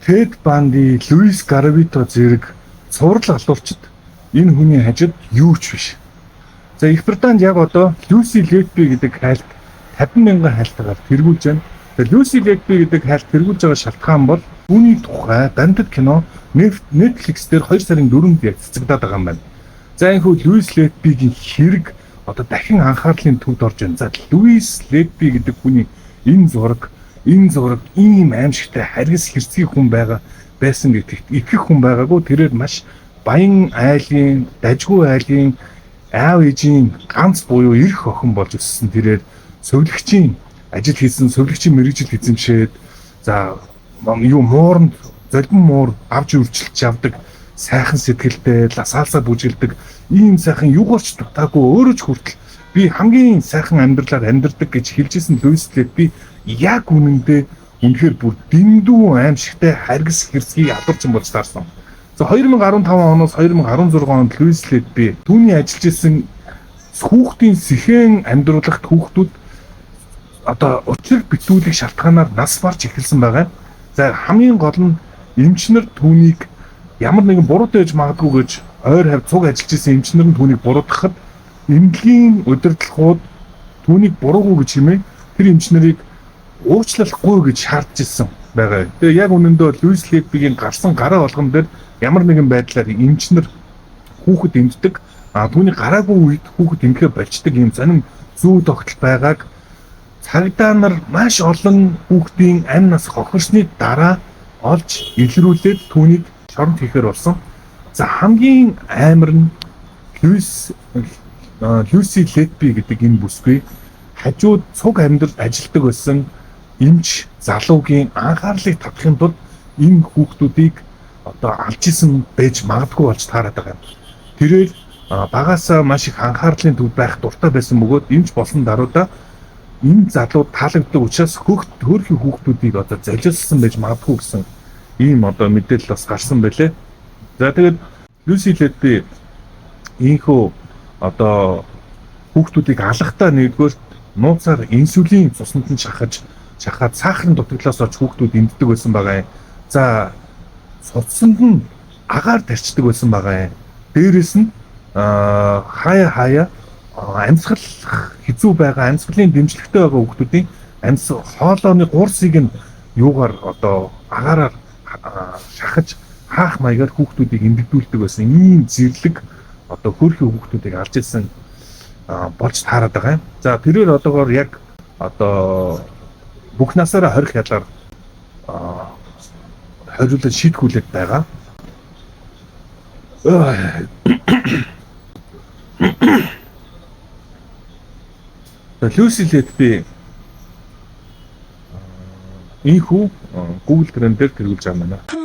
Тед Банди, Луис Гаравито зэрэг цуврал алуурчид энэ хүний хажууд юу ч биш. За Их Британд яг одоо Люси Летби гэдэг хайлт 50,000 хайлтгаар тэргүүлж байна. За Люси Летби гэдэг хайлт тэргүүлж байгаа шалтгаан бол түүний тухай баримтат кино Netflix дээр 2 сарын 4-нд яг цэцэгдээд байгаа юм байна. За энэхүү Луис Летбигийн хэрэг одоо дахин анхаарлын төвд орж байна. За Луис Летби гэдэг хүний энэ зураг ийм аимшигтай харгас хэрцгий хүн байсан гэдэгт итгэх хүн байгаагүй. Тэрээр маш баян айлын, дажгүй айлын аав ээжийн ганц буюу эрх охин болж өссөн. Тэрээр сувлагчийн ажил хийсэн, сувлагчийн мэргэжил эзэмшээд за мууранд золбин муур авч үржилж явдаг, сайхан сэтгэлтэй, ласаалсаа бүжгэлдэг, ийм сайхан юугаарч дутаагүй өөрөө ч хүртэл би хамгийн сайхан амьдралаар амьдардаг гэж хэлжсэн Луис Летби яг үнэндээ үнэхээр бүр дэндүү аимшигтай харгас хэрцгий алуурчин болж таарсан. За 2015 оноос 2016 онд Луис Летби түүний ажиллаж исэн хүүхдийн сэхэн амьдруулахт хүүхдүүд одоо учрыг битүүлэх шалтгаанаар нас барж эхэлсэн байгаа. За хамгийн гол нь эмчнэр түүнийг ямар нэгэн буруутай гэж магадгүй гэж ойр хавь цуг ажиллаж исэн эмчнэр нь түүнийг буруутгахад эмнэлгийн удирдлагууд түүнийг буруугүй гэж хэмээн тэр эмчнэрийг уучлахгүй гэж шаардж ирсэн байгаа. Тэгээ яг үнэндээ Луис Летбигийн гарсан гараа болгон дээр ямар нэгэн байдлаар эмчнэр хүүхэд эмддэг, түүний гараагүй үед хүүхэд эмхэ болчдөг юм заним зүй тогтол байгааг цагдаа нар маш олон хүүхдийн амь нас хохирсны дараа олж илрүүлээд түүнийг шоронд хийхээр болсон. За хамгийн амар нь Луси Летби гэдэг энэ бүсгүй хажууд цуг амьдрал ажилтдаг байсан эмч залуугийн анхаарлыг татахын тулд энэ хүүхдүүдийг одоо алж исэн байж магадгүй болж таарад байгаа юм. Тэрээр багаасаа маш их анхаарлын төвд байх дуртай байсан бөгөөд эмч болсон даруйда энэ залуу таалагддаг учраас хөөрхий хүүхдүүдийг одоо золиослсон байж магадгүй гэсэн ийм одоо мэдээлэл бас гарсан байлээ. За тэгээд Луси Летби ийхүү одоо хүүхдүүдийг алахдаа нэгдүгээр нууцаар инсулин цуснанд нь шахаад сахарын дутагдлаас олж хүүхдүүд эмддэг байсан байгаа юм. За цуцсанд нь агаар тарчдаг байсан байгаа юм. Дээрээс нь хаяа амьсгал хэцүү байгаа, амьсгалын дэмжлэгтэй байгаа хүүхдүүдийн хоолойны гурсыг нь юугаар одоо агаараар шахаж хаах маягаар хүүхдүүдийг эмдэгдүүлдэг байсан. Ийм зэрлэг одоо хөөрхий хүүхдүүдийг алж ирсэн болж таарад байгаа юм. За тэрээр одоогоор яг одоо бүх насаараа 20 хялаар хориулаад шийдгүүлээд байгаа. Луси Летби ийхүү Google Trend дээр тэргүүлж байгаа юм байна.